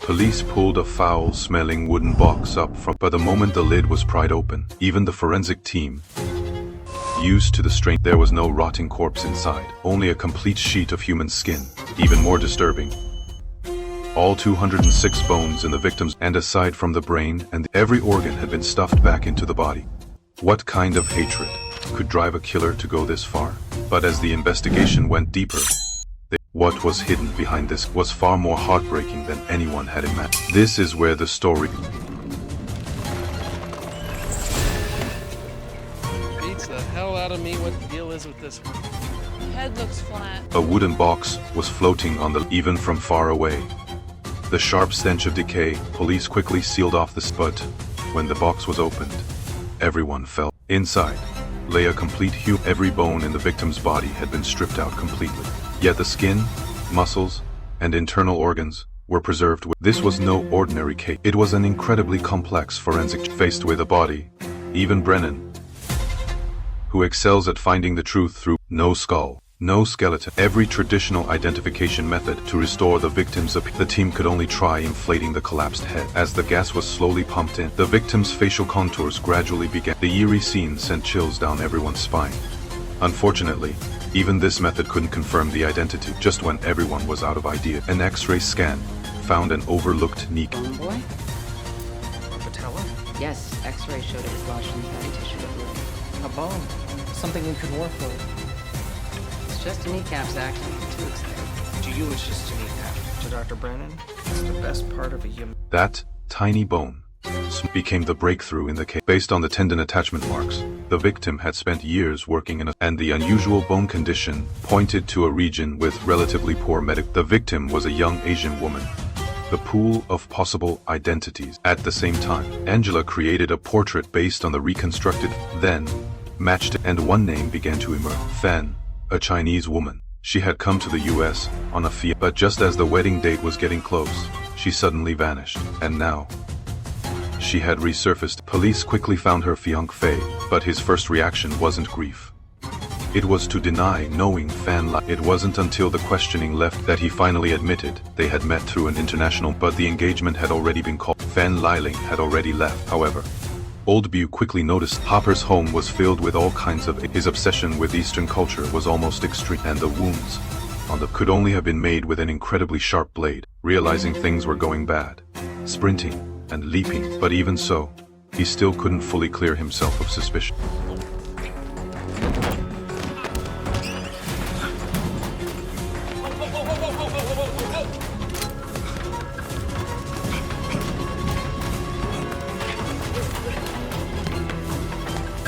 Police pulled a foul-smelling wooden box up from, but the moment the lid was pried open, even the forensic team, used to the strain, there was no rotting corpse inside, only a complete sheet of human skin. Even more disturbing, all 206 bones in the victims, and aside from the brain and every organ, had been stuffed back into the body. What kind of hatred could drive a killer to go this far? But as the investigation went deeper, what was hidden behind this was far more heartbreaking than anyone had imagined. This is where the story beats the hell out of me what the deal is with this one. Head looks flat. A wooden box was floating on the, even from far away. The sharp stench of decay, police quickly sealed off the spot. When the box was opened, everyone fell. Inside lay a complete every bone in the victim's body had been stripped out completely. Yet the skin, muscles, and internal organs were preserved. This was no ordinary case. It was an incredibly complex forensic. Faced with a body, even Brennan, who excels at finding the truth through no skull, no skeleton, every traditional identification method to restore the victim's the team could only try inflating the collapsed head. As the gas was slowly pumped in, the victim's facial contours gradually began. The eerie scene sent chills down everyone's spine. Unfortunately, even this method couldn't confirm the identity. Just when everyone was out of idea, an X-ray scan found an overlooked kneecap. Bone boy? Patella? Yes, X-ray showed it was lodged in fatty tissue that blew. A bone. Something you can work with. It's just a kneecap, Zach. Don't get too excited. To you, it's just a kneecap. To Dr. Brennan, it's the best part of a human. That tiny bone became the breakthrough in the case. Based on the tendon attachment marks, the victim had spent years working in and the unusual bone condition pointed to a region with relatively poor medical. The victim was a young Asian woman. The pool of possible identities. At the same time, Angela created a portrait based on the reconstructed, then matched it, and one name began to emerge. Fan, a Chinese woman. She had come to the US on a fiancé, but just as the wedding date was getting close, she suddenly vanished, and now she had resurfaced. Police quickly found her fiancé, but his first reaction wasn't grief. It was to deny knowing Fan Li. It wasn't until the questioning left that he finally admitted they had met through an international, but the engagement had already been called. Fan Liling had already left, however. Old Bew quickly noticed Hopper's home was filled with all kinds of. His obsession with Eastern culture was almost extreme, and the wounds on the could only have been made with an incredibly sharp blade. Realizing things were going bad, sprinting and leaping, but even so, he still couldn't fully clear himself of suspicion.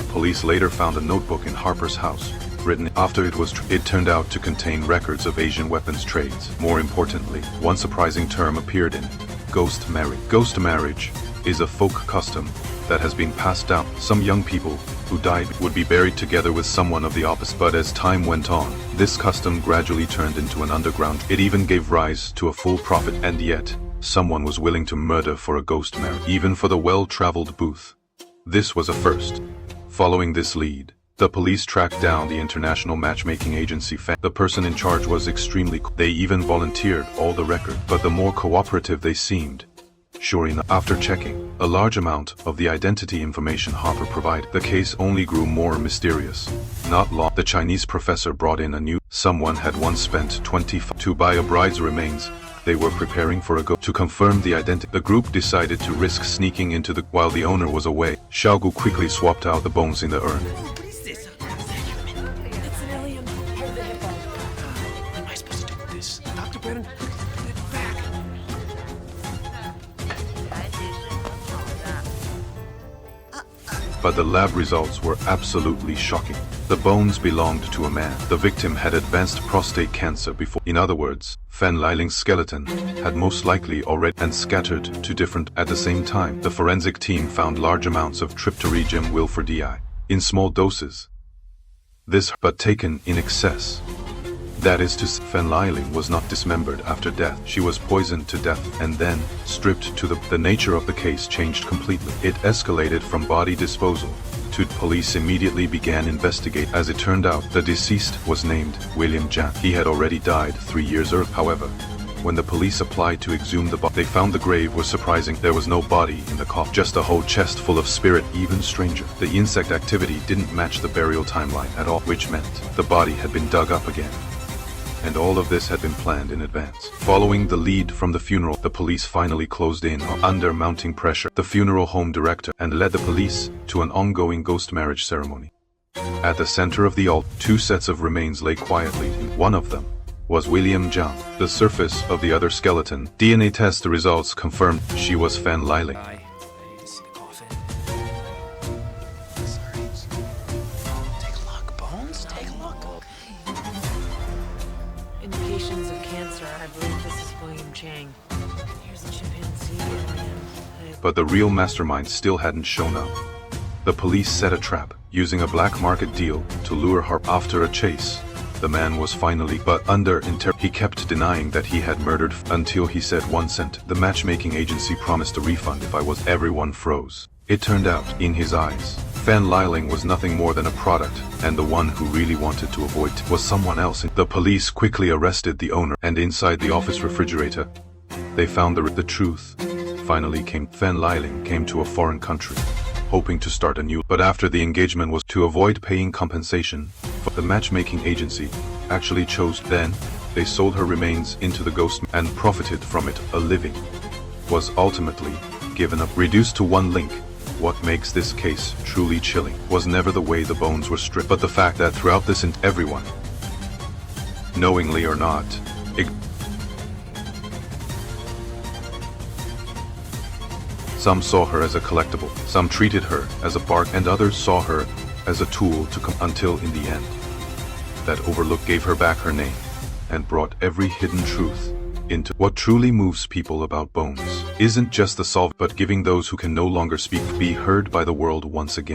Police later found a notebook in Harper's house, written after it turned out to contain records of Asian weapons trades. More importantly, one surprising term appeared in it: ghost marriage. Ghost marriage is a folk custom that has been passed down. Some young people who died would be buried together with someone of the opposite, but as time went on, this custom gradually turned into an underground. It even gave rise to a full prophet, and yet someone was willing to murder for a ghost marriage, even for the well-traveled Booth. This was a first. Following this lead, the police tracked down the international matchmaking agency. The person in charge was extremely. They even volunteered all the record, but the more cooperative they seemed. Sure enough, after checking a large amount of the identity information Hopper provided, the case only grew more mysterious. Not long, the Chinese professor brought in a new. Someone had once spent $25 to buy a bride's remains. They were preparing for a go. To confirm the identity, the group decided to risk sneaking into the. While the owner was away, Xiaogu quickly swapped out the bones in the urn. What is this? It's an alien. Part of the hippo. What am I supposed to do with this? Dr. Brennan, put it back. But the lab results were absolutely shocking. The bones belonged to a man. The victim had advanced prostate cancer before. In other words, Fan Liling's skeleton had most likely already and scattered to different. At the same time, the forensic team found large amounts of triptorigum wilfordii in small doses. This, but taken in excess. That is to say, Fan Liling was not dismembered after death. She was poisoned to death and then stripped to the nature of the case changed completely. It escalated from body disposal to police immediately began investigate. As it turned out, the deceased was named William Jan. He had already died 3 years earlier. However, When the police applied to exhume the body, they found the grave was surprising. There was no body in the coffin, just a whole chest full of spirit. Even stranger, the insect activity didn't match the burial timeline at all, which meant the body had been dug up again. And all of this had been planned in advance. Following the lead from the funeral, the police finally closed in under mounting pressure, the funeral home director, and led the police to an ongoing ghost marriage ceremony. At the center of the altar, 2 sets of remains lay quietly. One of them was William Zhang. The surface of the other skeleton, DNA test results confirmed she was Fan Liling. I need to see the coffin. Sorry. Take a look, Bones. Take a look. Indications of cancer. I believe this is William Chang. Here's a chimpanzee alien. But the real mastermind still hadn't shown up. The police set a trap, using a black market deal to lure her. After a chase, the man was finally, but under he kept denying that he had murdered until he said 1 cent. The matchmaking agency promised a refund if I was. Everyone froze. It turned out, in his eyes, Fan Liling was nothing more than a product, and the one who really wanted to avoid was someone else. The police quickly arrested the owner, and inside the office refrigerator, they found the truth. Finally came. Fan Liling came to a foreign country, hoping to start anew. But after the engagement was to avoid paying compensation, the matchmaking agency actually chose. Then they sold her remains into the ghost and profited from it. A living was ultimately given up, reduced to 1 link. What makes this case truly chilling was never the way the bones were stripped, but the fact that throughout this, everyone, knowingly or not, some saw her as a collectible, some treated her as a bargain, and others saw her as a tool to until in the end, that overlook gave her back her name and brought every hidden truth into. What truly moves people about Bones isn't just the solve, but giving those who can no longer speak be heard by the world once again.